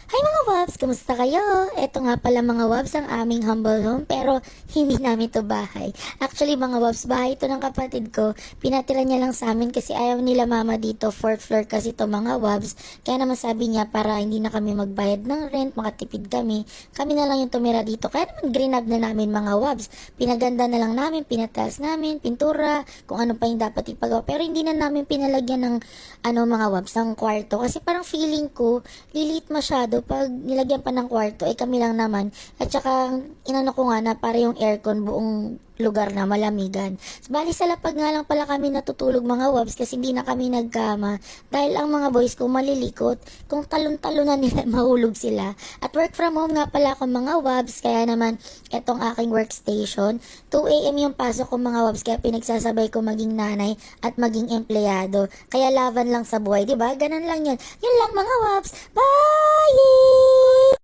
Hi mga Wabs! Kamusta kayo? Eto nga pala mga Wabs ang aming humble home pero hindi namin to bahay. Actually mga Wabs, bahay ito ng kapatid ko. Pinatira niya lang sa amin kasi ayaw nila mama dito. Fourth floor kasi to mga Wabs. Kaya naman sabi niya para hindi na kami magbayad ng rent, makatipid kami. Kami na lang yung tumira dito. Kaya naman green up na namin mga Wabs. Pinaganda na lang namin, pinatiles namin, pintura, kung ano pa yung dapat ipagawa. Pero hindi na namin pinalagyan ng mga Wabs, ng kwarto. Kasi parang feeling ko, lilit masyado pag nilagyan pa ng kwarto, kami lang naman. At saka, inano ko nga na para yung aircon buong lugar na malamigan. Bali sa lapag nga lang pala kami natutulog mga Wabs kasi hindi na kami nagkama. Dahil ang mga boys ko malilikot, kung talon-talon na nila, mahulog sila. At work from home nga pala ako mga Wabs, kaya naman etong aking workstation. 2 a.m. yung pasok ko mga Wabs, kaya pinagsasabay ko maging nanay at maging empleyado. Kaya laban lang sa buhay, di ba? Ganun lang yun. Yun lang mga Wabs. Bye!